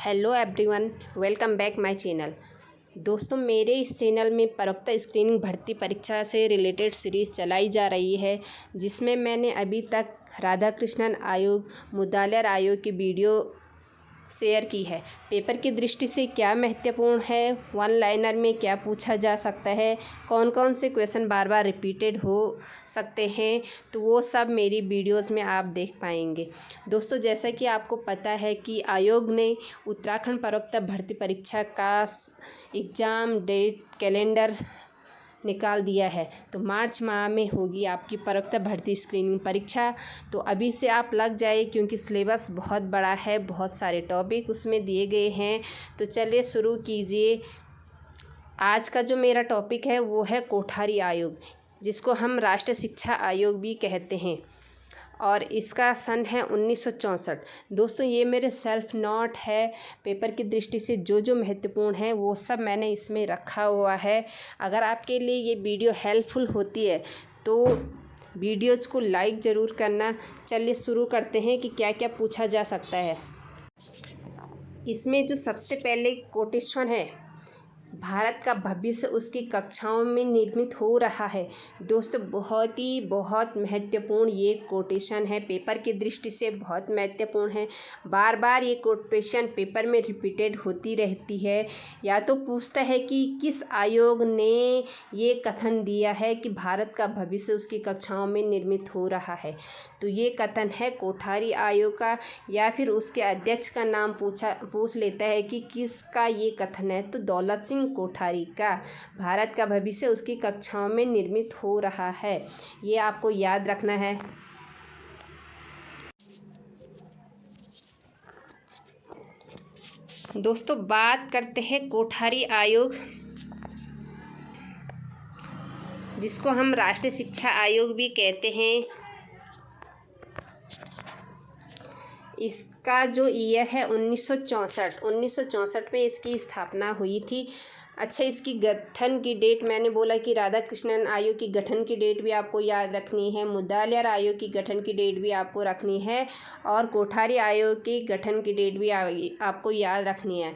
Hello everyone, welcome back my channel. दोस्तों, मेरे इस चैनल में प्रवक्ता स्क्रीनिंग भर्ती परीक्षा से रिलेटेड सीरीज़ चलाई जा रही है, जिसमें मैंने अभी तक राधाकृष्णन आयोग, मुद्दालय आयोग की वीडियो शेयर की है। पेपर की दृष्टि से क्या महत्वपूर्ण है, वन लाइनर में क्या पूछा जा सकता है, कौन कौन से क्वेश्चन बार बार रिपीटेड हो सकते हैं, तो वो सब मेरी वीडियोस में आप देख पाएंगे। दोस्तों, जैसा कि आपको पता है कि आयोग ने उत्तराखंड प्रवक्ता भर्ती परीक्षा का एग्ज़ाम डेट कैलेंडर निकाल दिया है। तो मार्च माह में होगी आपकी प्रवक्ता भर्ती स्क्रीनिंग परीक्षा। तो अभी से आप लग जाए, क्योंकि सिलेबस बहुत बड़ा है, बहुत सारे टॉपिक उसमें दिए गए हैं। तो चलिए शुरू कीजिए। आज का जो मेरा टॉपिक है वो है कोठारी आयोग, जिसको हम राष्ट्रीय शिक्षा आयोग भी कहते हैं, और इसका सन है 1964। दोस्तों, ये मेरे सेल्फ नोट है। पेपर की दृष्टि से जो जो महत्वपूर्ण है वो सब मैंने इसमें रखा हुआ है। अगर आपके लिए ये वीडियो हेल्पफुल होती है तो वीडियोज़ को लाइक ज़रूर करना। चलिए शुरू करते हैं कि क्या क्या पूछा जा सकता है। इसमें जो सबसे पहले कोटेशन है, भारत का भविष्य उसकी कक्षाओं में निर्मित हो रहा है। दोस्तों, बहुत महत्वपूर्ण ये कोटेशन है, पेपर की दृष्टि से बहुत महत्वपूर्ण है। बार बार ये कोटेशन पेपर में रिपीटेड होती रहती है। या तो पूछता है कि किस आयोग ने ये कथन दिया है कि भारत का भविष्य उसकी कक्षाओं में निर्मित हो रहा है, तो ये कथन है कोठारी आयोग का। या फिर उसके अध्यक्ष का नाम पूछ लेता है कि किसका ये कथन है, तो दौलत सिंह कोठारी का। भारत का भविष्य उसकी कक्षाओं में निर्मित हो रहा है, ये आपको याद रखना है। दोस्तों, बात करते हैं कोठारी आयोग, जिसको हम राष्ट्रीय शिक्षा आयोग भी कहते हैं। इसका जो ईयर है 1964 में इसकी स्थापना हुई थी। अच्छा, इसकी गठन की डेट, मैंने बोला कि राधाकृष्णन आयोग की गठन की डेट भी आपको याद रखनी है, मुद्दालय आयोग की गठन की डेट भी आपको रखनी है, और कोठारी आयोग की गठन की डेट भी आपको याद रखनी है।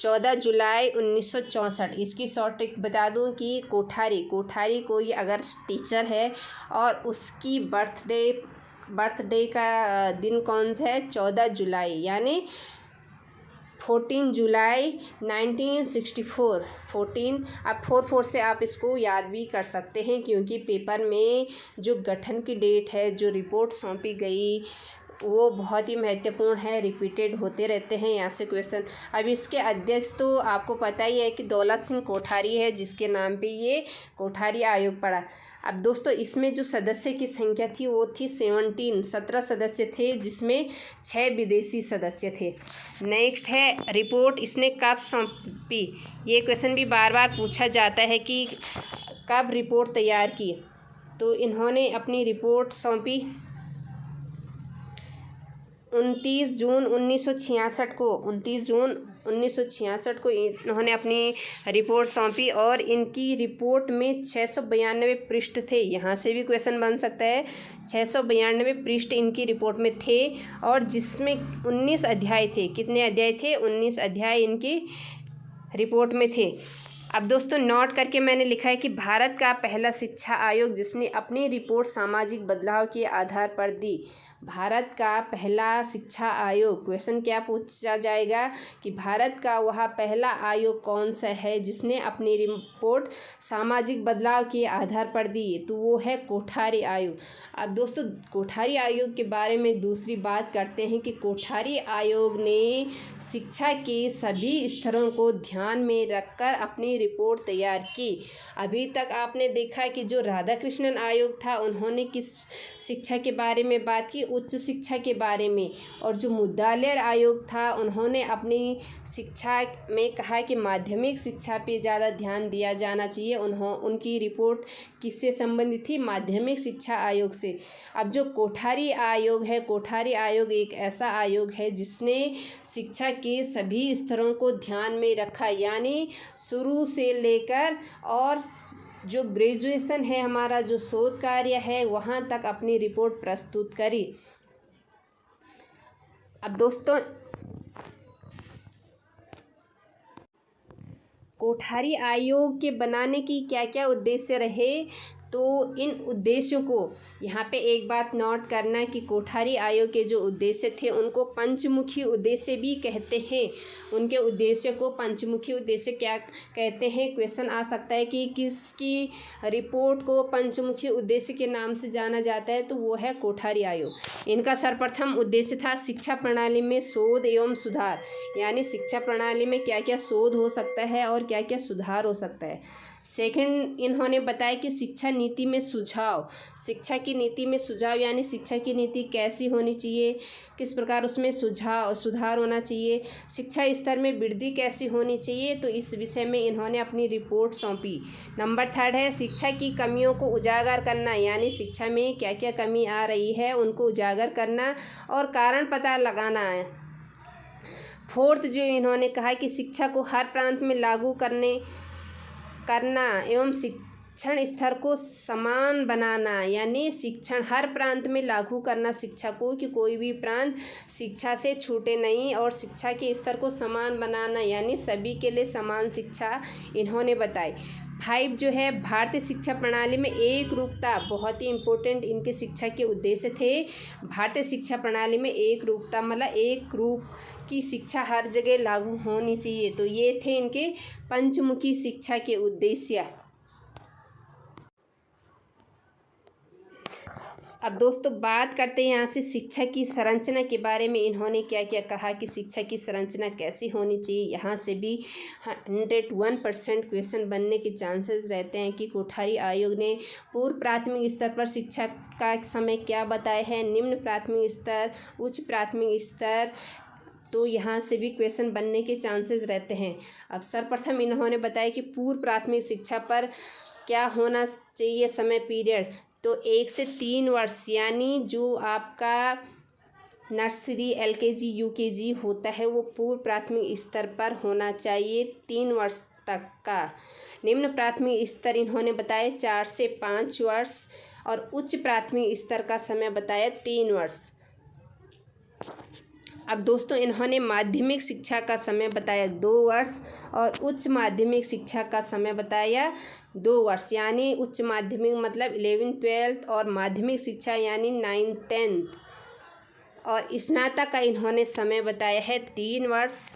14 जुलाई 1964। इसकी शॉर्ट ट्रिक बता दूं कि कोठारी कोई अगर टीचर है और उसकी बर्थडे का दिन कौन सा है, 14 जुलाई, यानी 14 जुलाई 1964। 14, अब 4 से आप इसको याद भी कर सकते हैं, क्योंकि पेपर में जो गठन की डेट है, जो रिपोर्ट सौंपी गई, वो बहुत ही महत्वपूर्ण है, रिपीटेड होते रहते हैं यहाँ से क्वेश्चन। अब इसके अध्यक्ष तो आपको पता ही है कि दौलत सिंह कोठारी है, जिसके नाम पे ये कोठारी आयोग पड़ा। अब दोस्तों, इसमें जो सदस्य की संख्या थी वो थी 17 सदस्य थे, जिसमें 6 विदेशी सदस्य थे। नेक्स्ट है रिपोर्ट, इसने कब सौंपी। ये क्वेश्चन भी बार बार पूछा जाता है कि कब रिपोर्ट तैयार की। तो इन्होंने अपनी रिपोर्ट सौंपी 29 जून 1966 को। 29 जून 1966 को इन्होंने अपनी रिपोर्ट सौंपी, और इनकी रिपोर्ट में 692 पृष्ठ थे। यहाँ से भी क्वेश्चन बन सकता है। 692 पृष्ठ इनकी रिपोर्ट में थे, और जिसमें 19 अध्याय थे। कितने अध्याय थे? 19 अध्याय इनकी रिपोर्ट में थे। अब दोस्तों, नोट करके मैंने लिखा है कि भारत का पहला शिक्षा आयोग जिसने अपनी रिपोर्ट सामाजिक बदलाव के आधार पर दी। भारत का पहला शिक्षा आयोग, क्वेश्चन क्या पूछा जाएगा कि भारत का वह पहला आयोग कौन सा है जिसने अपनी रिपोर्ट सामाजिक बदलाव के आधार पर दी, तो वो है कोठारी आयोग। अब दोस्तों, कोठारी आयोग के बारे में दूसरी बात करते हैं कि कोठारी आयोग ने शिक्षा के सभी स्तरों को ध्यान में रखकर अपनी रिपोर्ट तैयार की। अभी तक आपने देखा कि जो राधाकृष्णन आयोग था, उन्होंने किस शिक्षा के बारे में बात की, उच्च शिक्षा के बारे में, और जो मुद्दालय आयोग था, उन्होंने अपनी शिक्षा में कहा कि माध्यमिक शिक्षा पे ज़्यादा ध्यान दिया जाना चाहिए। उनकी रिपोर्ट किससे संबंधित थी? माध्यमिक शिक्षा आयोग से। अब जो कोठारी आयोग है, कोठारी आयोग एक ऐसा आयोग है जिसने शिक्षा के सभी स्तरों को ध्यान में रखा, यानी शुरू से लेकर और जो ग्रेजुएशन है, हमारा जो शोध कार्य है, वहाँ तक अपनी रिपोर्ट प्रस्तुत करी। अब दोस्तों, कोठारी आयोग के बनाने की क्या क्या उद्देश्य रहे, तो इन उद्देश्यों को यहाँ पे एक बात नोट करना कि कोठारी आयोग के जो उद्देश्य थे उनको पंचमुखी उद्देश्य भी कहते हैं। उनके उद्देश्य को पंचमुखी उद्देश्य क्या कहते हैं, क्वेश्चन आ सकता है कि किसकी रिपोर्ट को पंचमुखी उद्देश्य के नाम से जाना जाता है, तो वो है कोठारी आयोग। इनका सर्वप्रथम उद्देश्य था शिक्षा प्रणाली में शोध एवं सुधार, यानी शिक्षा प्रणाली में क्या क्या शोध हो सकता है और क्या क्या सुधार हो सकता है। सेकंड, इन्होंने बताया कि शिक्षा नीति में सुझाव, शिक्षा की नीति में सुझाव यानी शिक्षा की नीति कैसी होनी चाहिए, किस प्रकार उसमें सुधार होना चाहिए, शिक्षा स्तर में वृद्धि कैसी होनी चाहिए, तो इस विषय में इन्होंने अपनी रिपोर्ट सौंपी। नंबर थर्ड है शिक्षा की कमियों को उजागर करना, यानी शिक्षा में क्या क्या कमी आ रही है उनको उजागर करना और कारण पता लगाना है। फोर्थ, जो इन्होंने कहा कि शिक्षा को हर प्रांत में लागू करना एवं शिक्षण स्तर को समान बनाना, यानी शिक्षण हर प्रांत में लागू करना शिक्षा को, कि कोई भी प्रांत शिक्षा से छूटे नहीं, और शिक्षा के स्तर को समान बनाना यानी सभी के लिए समान शिक्षा इन्होंने बताई। 5 जो है भारतीय शिक्षा प्रणाली में एक रूपता, बहुत ही इम्पोर्टेंट इनके शिक्षा के उद्देश्य थे। भारतीय शिक्षा प्रणाली में एक रूपता मतलब एक रूप की शिक्षा हर जगह लागू होनी चाहिए, तो ये थे इनके पंचमुखी शिक्षा के उद्देश्य। अब दोस्तों बात करते हैं यहाँ से शिक्षा की संरचना के बारे में। इन्होंने क्या क्या कहा कि शिक्षा की संरचना कैसी होनी चाहिए, यहाँ से भी 101% क्वेश्चन बनने के चांसेस रहते हैं कि कोठारी आयोग ने पूर्व प्राथमिक स्तर पर शिक्षा का समय क्या बताया है, निम्न प्राथमिक स्तर, उच्च प्राथमिक स्तर, तो यहाँ से भी क्वेश्चन बनने के चांसेस रहते हैं। अब सर्वप्रथम इन्होंने बताया कि पूर्व प्राथमिक शिक्षा पर क्या होना चाहिए समय पीरियड, तो 1 से 3 वर्ष, यानी जो आपका नर्सरी LKG UKG होता है वो पूर्व प्राथमिक स्तर पर होना चाहिए 3 वर्ष तक का। निम्न प्राथमिक स्तर इन्होंने बताया 4 से 5 वर्ष और उच्च प्राथमिक स्तर का समय बताया 3 वर्ष। अब दोस्तों इन्होंने माध्यमिक शिक्षा का समय बताया 2 वर्ष और उच्च माध्यमिक शिक्षा का समय बताया 2 वर्ष, यानी उच्च माध्यमिक मतलब 11th 12th और माध्यमिक शिक्षा यानी 9th 10th, और स्नातक का इन्होंने समय बताया है 3 वर्ष।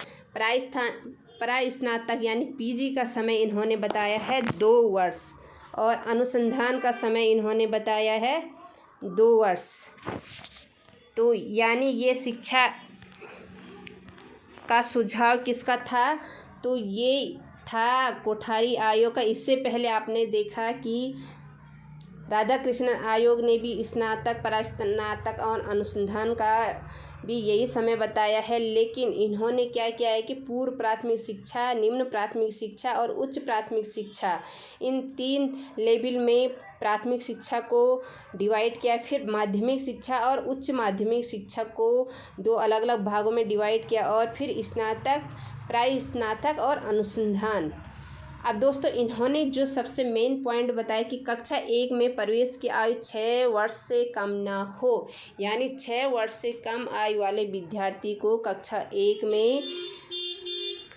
प्रास्नातक यानी PG का समय इन्होंने बताया है 2 वर्ष और अनुसंधान का समय इन्होंने बताया है 2 वर्ष। तो यानी ये शिक्षा का सुझाव किसका था, तो ये था कोठारी आयोग का। इससे पहले आपने देखा कि राधाकृष्णन आयोग ने भी स्नातक, परास्नातक और अनुसंधान का भी यही समय बताया है, लेकिन इन्होंने क्या किया है कि पूर्व प्राथमिक शिक्षा, निम्न प्राथमिक शिक्षा और उच्च प्राथमिक शिक्षा, इन 3 लेवल में प्राथमिक शिक्षा को डिवाइड किया, फिर माध्यमिक शिक्षा और उच्च माध्यमिक शिक्षा को 2 अलग अलग भागों में डिवाइड किया, और फिर स्नातक, प्रास्नातक और अनुसंधान। अब दोस्तों इन्होंने जो सबसे मेन पॉइंट बताया कि कक्षा 1 में प्रवेश की आयु 6 वर्ष से कम ना हो, यानी 6 वर्ष से कम आयु वाले विद्यार्थी को कक्षा 1 में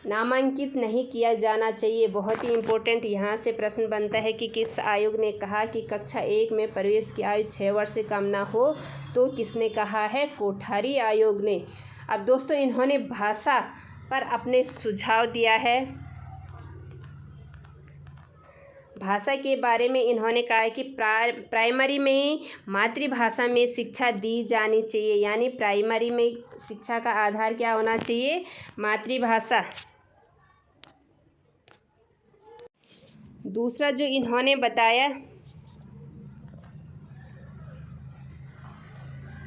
नामांकित नहीं किया जाना चाहिए। बहुत ही इम्पोर्टेंट यहाँ से प्रश्न बनता है कि किस आयोग ने कहा कि कक्षा 1 में प्रवेश की आयु 6 वर्ष से कम ना हो, तो किसने कहा है, कोठारी आयोग ने। अब दोस्तों इन्होंने भाषा पर अपने सुझाव दिया है। भाषा के बारे में इन्होंने कहा है कि प्राइमरी में मातृभाषा में शिक्षा दी जानी चाहिए, यानी प्राइमरी में शिक्षा का आधार क्या होना चाहिए, मातृभाषा। दूसरा जो इन्होंने बताया,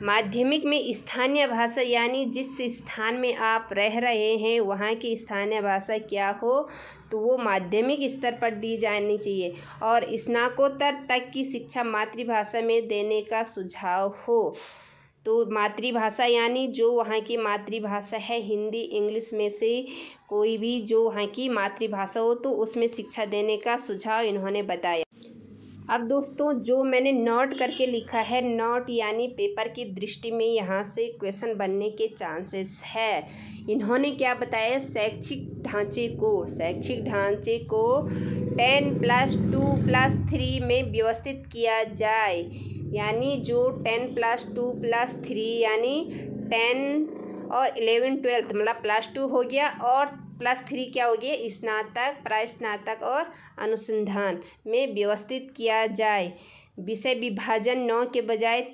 माध्यमिक में स्थानीय भाषा, यानी जिस स्थान में आप रह रहे हैं वहाँ की स्थानीय भाषा क्या हो, तो वो माध्यमिक स्तर पर दी जानी चाहिए, और स्नातकोत्तर तक की शिक्षा मातृभाषा में देने का सुझाव हो। तो मातृभाषा यानी जो वहाँ की मातृभाषा है, हिंदी इंग्लिश में से कोई भी जो वहाँ की मातृभाषा हो, तो उसमें शिक्षा देने का सुझाव इन्होंने बताया। अब दोस्तों जो मैंने नोट करके लिखा है, नोट यानी पेपर की दृष्टि में यहाँ से क्वेश्चन बनने के चांसेस है। इन्होंने क्या बताया, शैक्षिक ढांचे को 10+2+3 में व्यवस्थित किया जाए। यानी जो 10+2+3 यानी 10 और 11 12 मतलब +2 हो गया और +3 क्या हो गया, स्नातक, प्रास्नातक और अनुसंधान में व्यवस्थित किया जाए। विषय विभाजन 9 के बजाय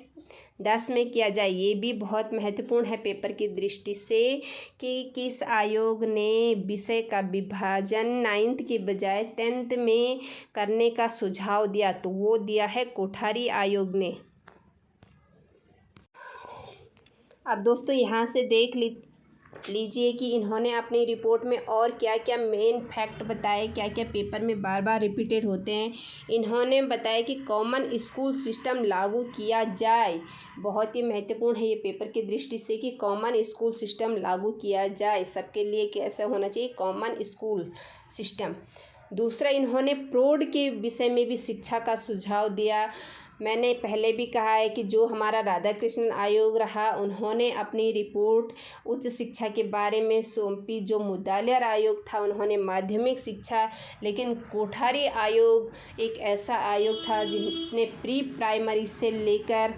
10 में किया जाए। ये भी बहुत महत्वपूर्ण है पेपर की दृष्टि से कि किस आयोग ने विषय का विभाजन 9th के बजाय 10th में करने का सुझाव दिया, तो वो दिया है कोठारी आयोग ने। अब दोस्तों यहाँ से देख लीजिए कि इन्होंने अपनी रिपोर्ट में और क्या क्या मेन फैक्ट बताए, क्या क्या पेपर में बार बार रिपीटेड होते हैं। इन्होंने बताया कि कॉमन स्कूल सिस्टम लागू किया जाए। बहुत ही महत्वपूर्ण है ये पेपर की दृष्टि से कि कॉमन स्कूल सिस्टम लागू किया जाए, सबके लिए कैसा होना चाहिए कॉमन स्कूल सिस्टम। दूसरा, इन्होंने प्रौढ़ के विषय में भी शिक्षा का सुझाव दिया। मैंने पहले भी कहा है कि जो हमारा राधाकृष्णन आयोग रहा, उन्होंने अपनी रिपोर्ट उच्च शिक्षा के बारे में सौंपी। जो मुदालियार आयोग था उन्होंने माध्यमिक शिक्षा, लेकिन कोठारी आयोग एक ऐसा आयोग था जिसने प्री प्राइमरी से लेकर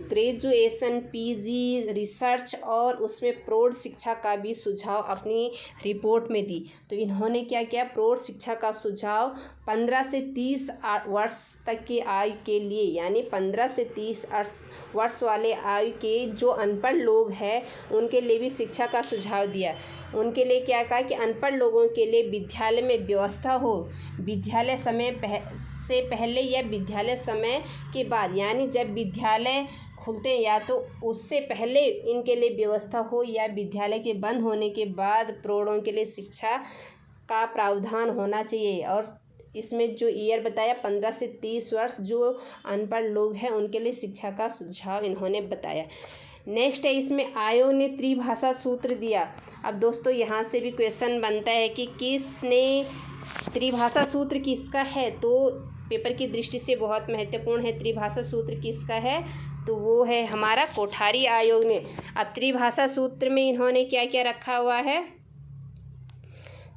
ग्रेजुएशन, पीजी, रिसर्च और उसमें प्रौढ़ शिक्षा का भी सुझाव अपनी रिपोर्ट में दी। तो इन्होंने क्या किया, प्रौढ़ शिक्षा का सुझाव 15 से 30 वर्ष तक की आयु के लिए, यानी 15 से 30 वर्ष वाले आयु के जो अनपढ़ लोग हैं उनके लिए भी शिक्षा का सुझाव दिया। उनके लिए क्या कहा कि अनपढ़ लोगों के लिए विद्यालय में व्यवस्था हो, विद्यालय समय से पहले या विद्यालय समय के बाद, यानी जब विद्यालय खुलते हैं या तो उससे पहले इनके लिए व्यवस्था हो या विद्यालय के बंद होने के बाद प्रौढ़ों के लिए शिक्षा का प्रावधान होना चाहिए। और इसमें जो ईयर बताया 15 से 30 वर्ष जो अनपढ़ लोग हैं उनके लिए शिक्षा का सुझाव इन्होंने बताया। नेक्स्ट है, इसमें आयोग ने त्रिभाषा सूत्र दिया। अब दोस्तों यहाँ से भी क्वेश्चन बनता है कि किसने त्रिभाषा सूत्र किसका है, तो पेपर की दृष्टि से बहुत महत्वपूर्ण है। त्रिभाषा सूत्र किसका है, तो वो है हमारा कोठारी आयोग ने। अब त्रिभाषा सूत्र में इन्होंने क्या क्या रखा हुआ है,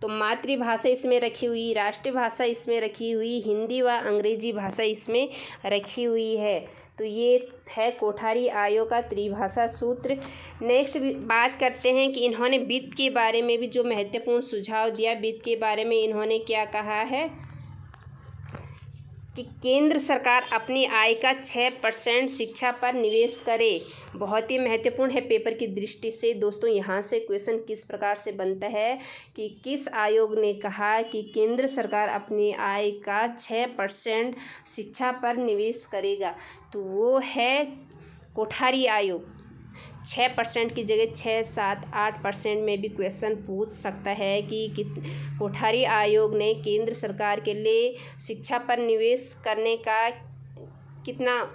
तो मातृभाषा इसमें रखी हुई, राष्ट्रभाषा इसमें रखी हुई, हिंदी व अंग्रेजी भाषा इसमें रखी हुई है। तो ये है कोठारी आयोग का त्रिभाषा सूत्र। नेक्स्ट बात करते हैं कि इन्होंने वित्त के बारे में भी जो महत्वपूर्ण सुझाव दिया। वित्त के बारे में इन्होंने क्या कहा है कि केंद्र सरकार अपनी आय का 6% शिक्षा पर निवेश करे। बहुत ही महत्वपूर्ण है पेपर की दृष्टि से। दोस्तों यहाँ से क्वेश्चन किस प्रकार से बनता है कि किस आयोग ने कहा कि केंद्र सरकार अपनी आय का 6% शिक्षा पर निवेश करेगा, तो वो है कोठारी आयोग। 6% की जगह 6, 7, 8% में भी क्वेश्चन पूछ सकता है कि कोठारी आयोग ने केंद्र सरकार के लिए शिक्षा पर निवेश करने का कितना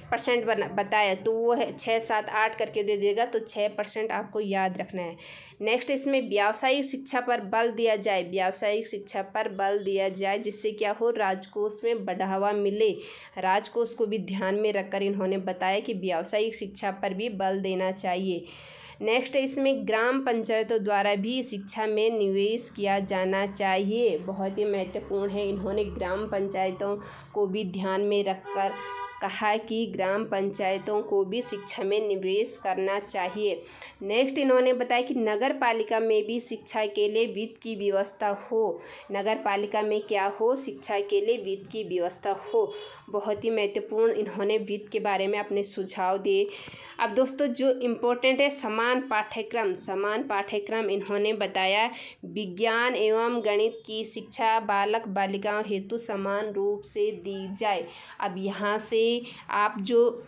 % बताया, तो वो है 6, 7, 8 करके दे देगा, तो 6% आपको याद रखना है। नेक्स्ट, इसमें व्यावसायिक शिक्षा पर बल दिया जाए। व्यावसायिक शिक्षा पर बल दिया जाए जिससे क्या हो, राजकोष में बढ़ावा मिले। राजकोष को भी ध्यान में रखकर इन्होंने बताया कि व्यावसायिक शिक्षा पर भी बल देना चाहिए। नेक्स्ट, इसमें ग्राम पंचायतों द्वारा भी शिक्षा में निवेश किया जाना चाहिए। बहुत ही महत्वपूर्ण है। इन्होंने ग्राम पंचायतों को भी ध्यान में रखकर कहा कि ग्राम पंचायतों को भी शिक्षा में निवेश करना चाहिए। नेक्स्ट, इन्होंने बताया कि नगर पालिका में भी शिक्षा के लिए वित्त की व्यवस्था हो। नगर पालिका में क्या हो, शिक्षा के लिए वित्त की व्यवस्था हो। बहुत ही महत्वपूर्ण इन्होंने वित्त के बारे में अपने सुझाव दिए। अब दोस्तों जो इम्पोर्टेंट है, समान पाठ्यक्रम इन्होंने बताया। विज्ञान एवं गणित की शिक्षा बालक बालिकाओं हेतु समान रूप से दी जाए। अब यहाँ से आप जो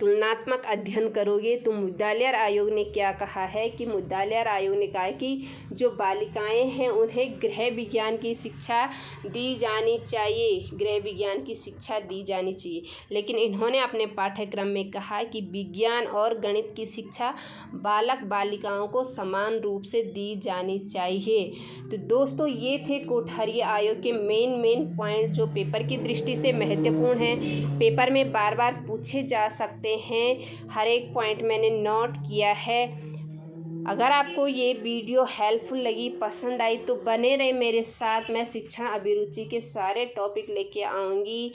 तुलनात्मक अध्ययन करोगे तो मुद्दालियार आयोग ने क्या कहा है कि मुद्दालियार आयोग ने कहा है कि जो बालिकाएं हैं उन्हें गृह विज्ञान की शिक्षा दी जानी चाहिए, गृह विज्ञान की शिक्षा दी जानी चाहिए। लेकिन इन्होंने अपने पाठ्यक्रम में कहा कि विज्ञान और गणित की शिक्षा बालक बालिकाओं को समान रूप से दी जानी चाहिए। तो दोस्तों ये थे कोठारी आयोग के मेन पॉइंट जो पेपर की दृष्टि से महत्वपूर्ण हैं, पेपर में बार बार पूछे जा सकते हैं। हर एक पॉइंट मैंने नोट किया है। अगर आपको ये वीडियो हेल्पफुल लगी, पसंद आई तो बने रहे मेरे साथ। मैं शिक्षण अभिरुचि के सारे टॉपिक लेके आऊँगी।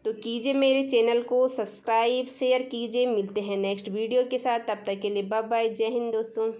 तो कीजिए मेरे चैनल को सब्सक्राइब, शेयर कीजिए। मिलते हैं नेक्स्ट वीडियो के साथ, तब तक के लिए बाय बाय। जय हिंद दोस्तों।